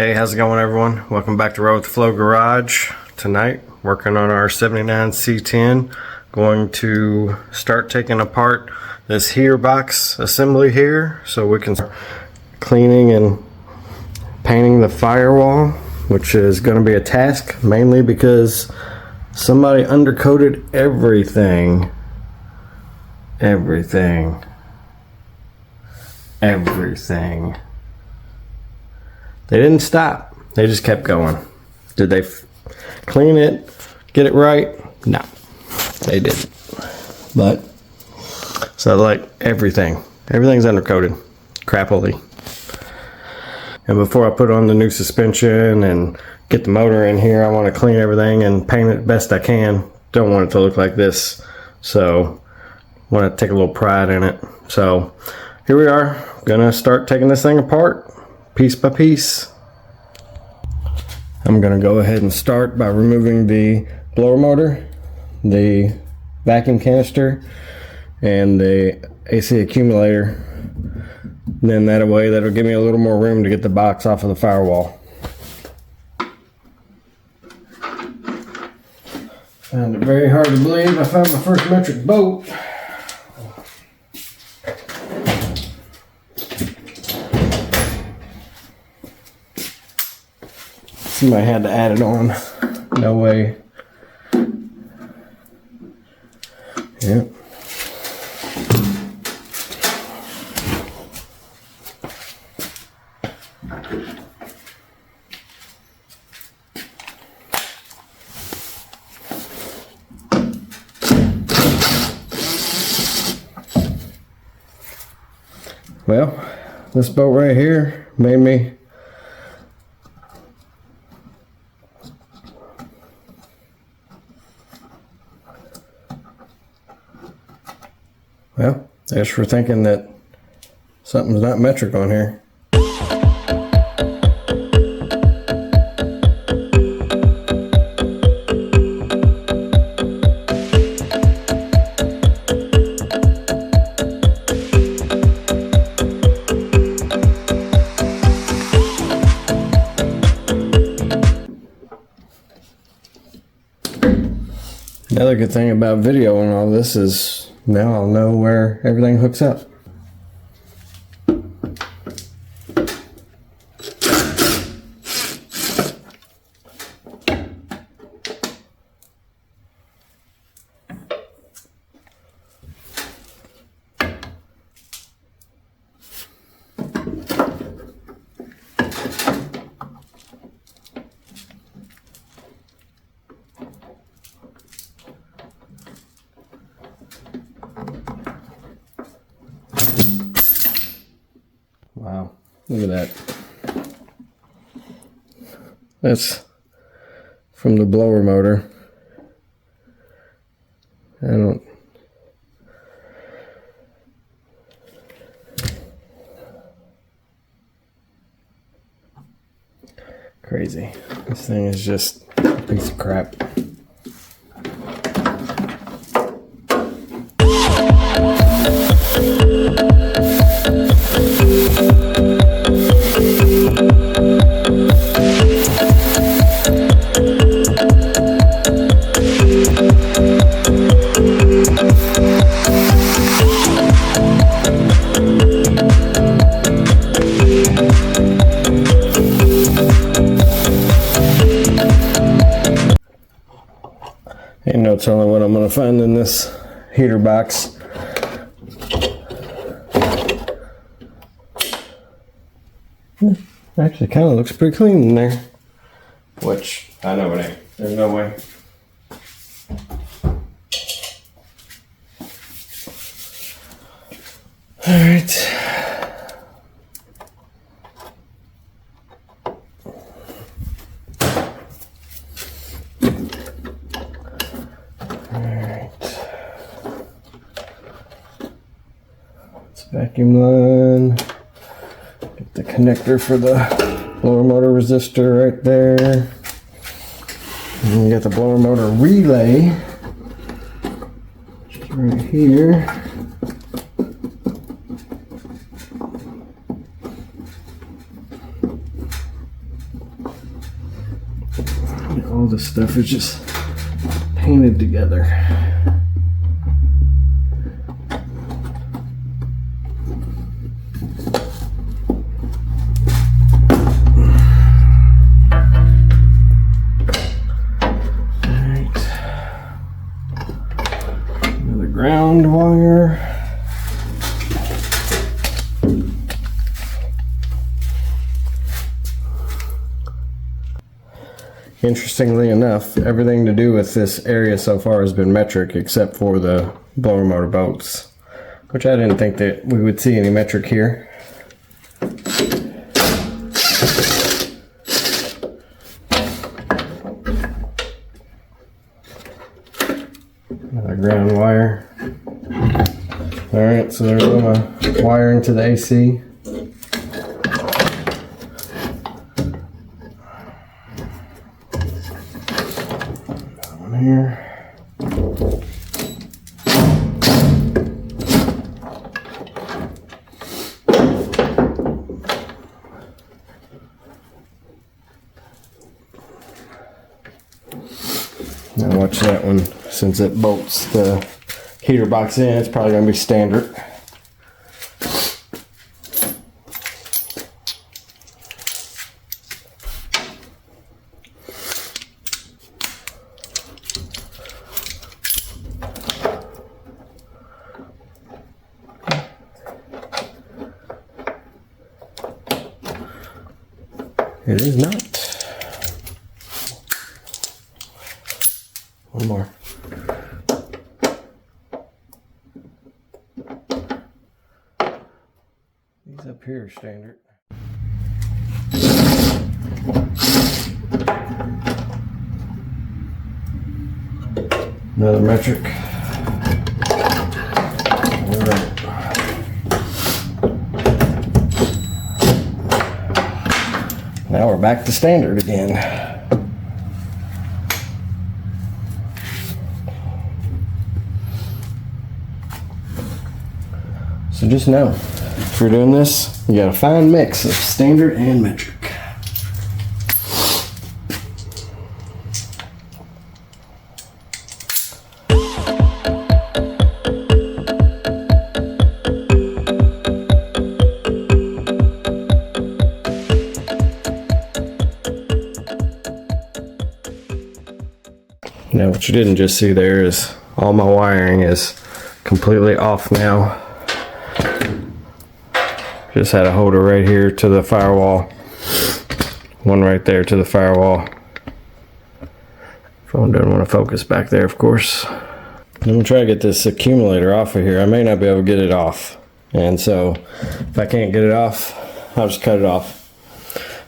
Hey, how's it going, everyone? Welcome back to Row with the Flow Garage. Tonight, working on our 79C10. Going to start taking apart this heater box assembly here so we can start cleaning and painting the firewall, which is going to be a task mainly because somebody undercoated everything. They didn't stop. They just kept going. Did they clean it, get it right? No, they didn't. But, so like everything's undercoated, crappily. And before I put on the new suspension and get the motor in here, I want to clean everything and paint it best I can. Don't want it to look like this. So, want to take a little pride in it. So, here we are. Gonna start taking this thing apart, piece by piece. I'm gonna go ahead and start by removing the blower motor, the vacuum canister, and the AC accumulator. And then that way, that'll give me a little more room to get the box off of the firewall. Found it very hard to believe I found my first metric bolt. Somebody had to add it on. No way. Yep. Well, this bolt right here made me well, thanks for thinking that something's not metric on here. Another good thing about video and all this is now I'll know where everything hooks up. Wow, look at that. That's from the blower motor. Crazy. This thing is just a piece of crap. Ain't no telling what I'm gonna find in this heater box. Actually, kind of looks pretty clean in there. Which, I know it ain't. There's no way. Alright. Vacuum line, get the connector for the blower motor resistor right there, and you got the blower motor relay right here. all this stuff is just painted together. Ground wire. Interestingly enough, everything to do with this area so far has been metric except for the blower motor bolts, which I didn't think that we would see any metric here. Another ground wire. Alright, so there's all my wiring to the AC. That one here. Now watch that one. Since it bolts the heater box in, it's probably going to be standard. It is not. One more. These up here are standard. Another metric. All right. Now we're back to standard again. So just know, if you're doing this, you got a fine mix of standard and metric. Now what you didn't just see there is all my wiring is completely off now. Just had a holder right here to the firewall. One right there to the firewall. Phone doesn't want to focus back there, of course. I'm going to try to get this accumulator off of here. I may not be able to get it off. And so if I can't get it off, I'll just cut it off.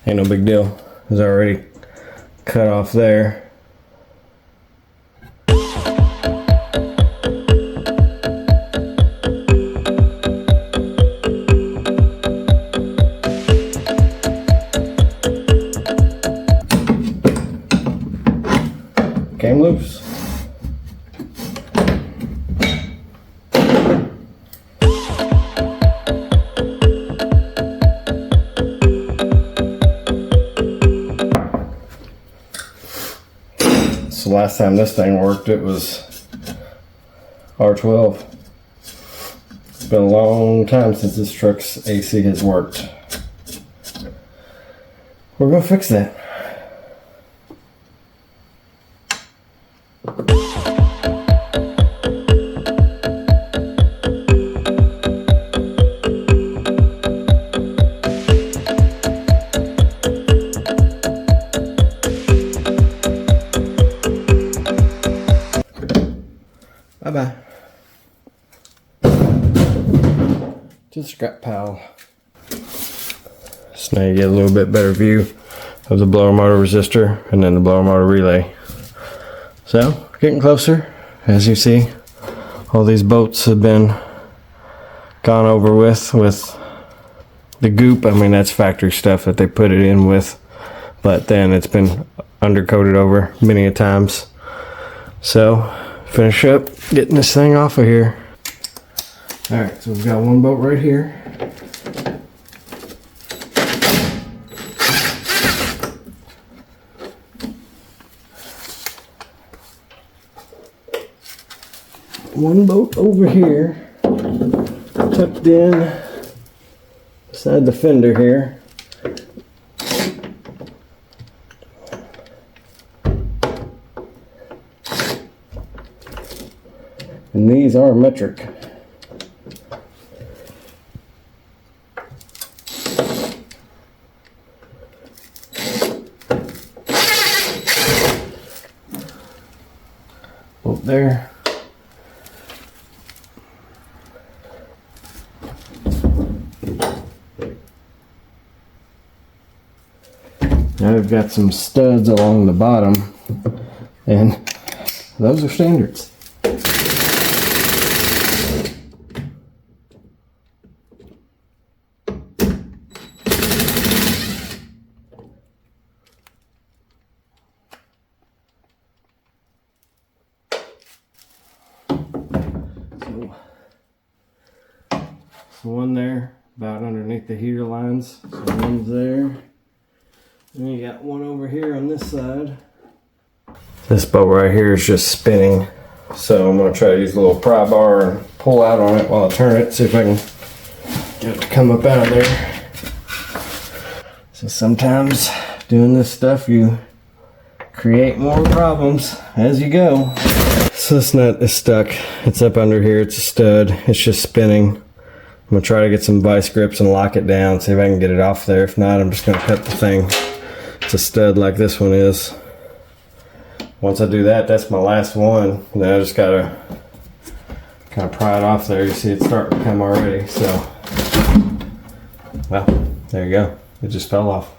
Ain't no big deal. It's already cut off there. Came loose. So last time this thing worked, it was R12. It's been a long time since this truck's AC has worked. We're gonna fix that. Bye-bye. To the scrap pile. So now you get a little bit better view of the blower motor resistor and then the blower motor relay. So, getting closer. As you see, all these bolts have been gone over with the goop. I mean, that's factory stuff that they put it in with, but then it's been undercoated over many a times. So, finish up getting this thing off of here. Alright, so we've got one bolt right here. one bolt over here, tucked in beside the fender here. And these are metric. Bolt there. Now we've got some studs along the bottom, and those are standards. So one there, about underneath the heater lines. So one's there. And you got one over here on this side. This bolt right here is just spinning. So I'm going to try to use a little pry bar and pull out on it while I turn it. See if I can get it to come up out of there. So sometimes doing this stuff you create more problems as you go. So this nut is stuck. It's up under here. It's a stud. It's just spinning. I'm going to try to get some vice grips and lock it down. See if I can get it off there. If not, I'm just going to cut the thing. It's a stud like this one is. Once I do that, that's my last one. Then I just got to kind of pry it off there. You see it's starting to come already. So, well, there you go. It just fell off.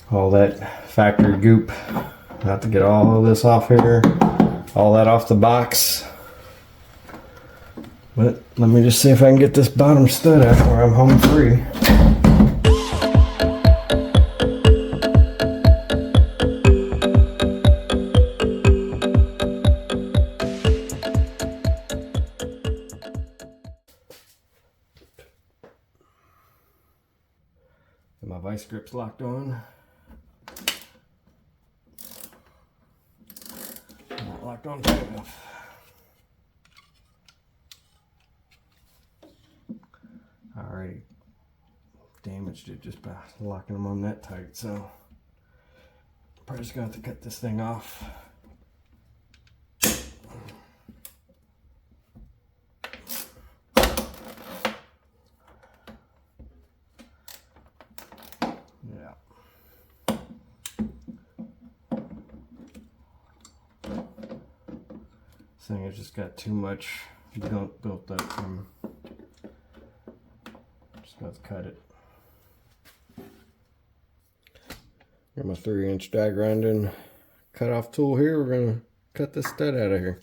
All that factory goop. I have to get all of this off here. All that off the box. But let me just see if I can get this bottom stud out where I'm home free. And my vice grip's locked on. Not locked on tight enough. I already damaged it just by locking them on that tight, so probably just gonna have to cut this thing off. Yeah. This thing has just got too much gunk built up from. Let's cut it. Got my 3-inch die grinding cut off tool here. We're gonna cut this stud out of here.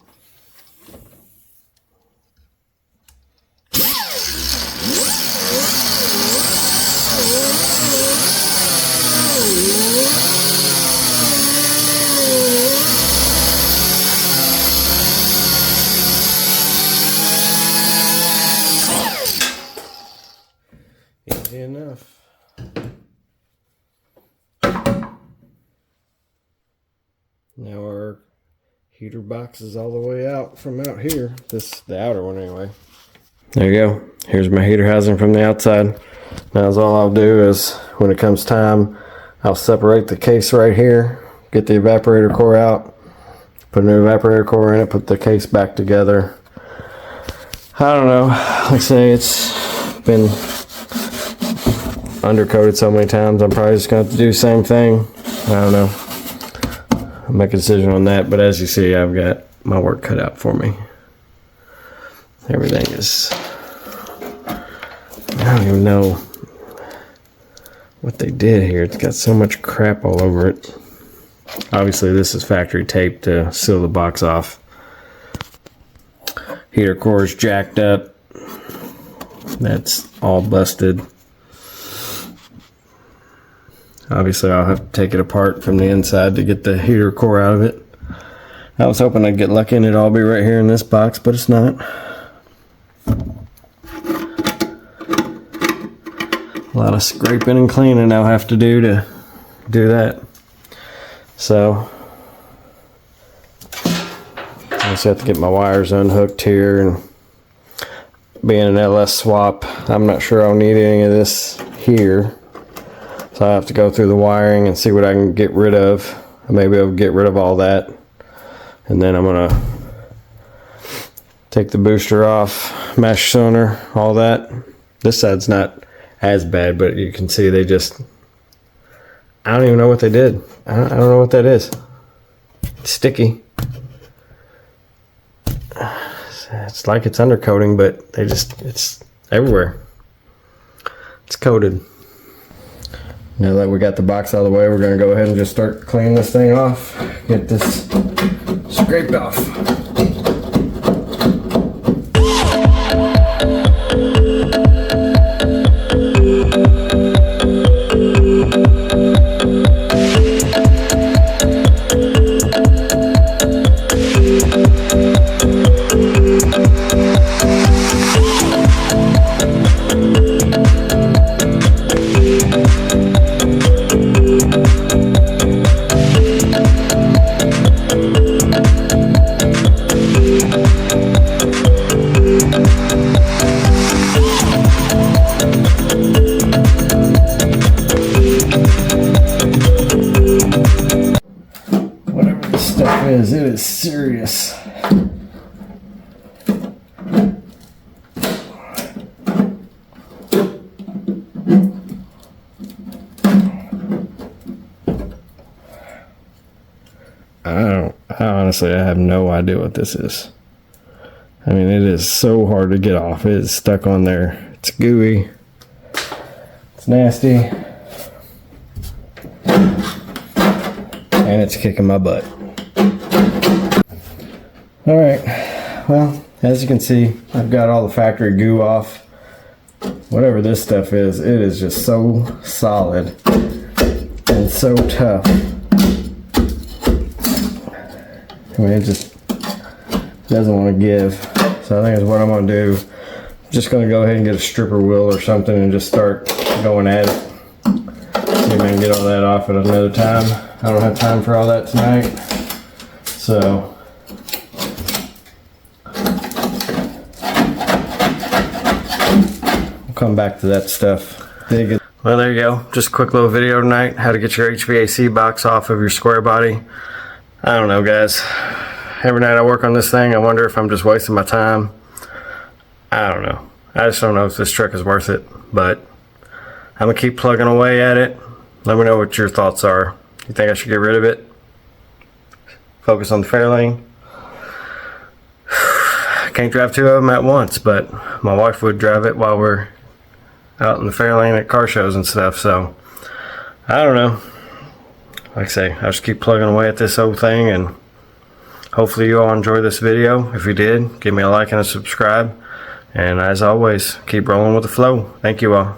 Easy enough. Now our heater box is all the way out from out here. The outer one anyway. There you go. Here's my heater housing from the outside. Now all I'll do is when it comes time, I'll separate the case right here, get the evaporator core out, put a new evaporator core in it, put the case back together. I don't know. Like I say, it's been undercoated so many times. I'm probably just going to have to do the same thing. I don't know. I'll make a decision on that, but as you see, I've got my work cut out for me. Everything is, I don't even know what they did here. It's got so much crap all over it. Obviously this is factory tape to seal the box off. Heater core is jacked up. That's all busted. Obviously I'll have to take it apart from the inside to get the heater core out of it. I was hoping I'd get lucky and it'd all be right here in this box, but it's not. A lot of scraping and cleaning I'll have to do that. So I just have to get my wires unhooked here, and being an LS swap, I'm not sure I'll need any of this here. So I have to go through the wiring and see what I can get rid of. Maybe I'll get rid of all that. And then I'm gonna take the booster off, mesh cylinder, all that. This side's not as bad, but you can see they just, I don't even know what they did. I don't know what that is. It's sticky. It's like it's undercoating, but they just, it's everywhere. It's coated. Now that we got the box out of the way, we're gonna go ahead and just start cleaning this thing off. Get this scraped off. It is serious. Honestly, I have no idea what this is. I mean, it is so hard to get off. It is stuck on there. It's gooey. It's nasty. And it's kicking my butt. Alright, well, as you can see, I've got all the factory goo off. Whatever this stuff is, it is just so solid and so tough. I mean, it just doesn't want to give. So I think that's what I'm going to do. I'm just going to go ahead and get a stripper wheel or something and just start going at it. See if I can get all that off at another time. I don't have time for all that tonight. So come back to that stuff. Well, there you go. Just a quick little video tonight. How to get your HVAC box off of your square body. I don't know, guys. Every night I work on this thing, I wonder if I'm just wasting my time. I don't know. I just don't know if this trick is worth it. But I'm going to keep plugging away at it. Let me know what your thoughts are. You think I should get rid of it? Focus on the fairing? Can't drive two of them at once, but my wife would drive it while we're out in the fair lane at car shows and stuff. So I don't know. Like I say, I'll just keep plugging away at this whole thing, and hopefully you all enjoyed this video. If you did, give me a like and a subscribe, and as always, keep rolling with the flow. Thank you all.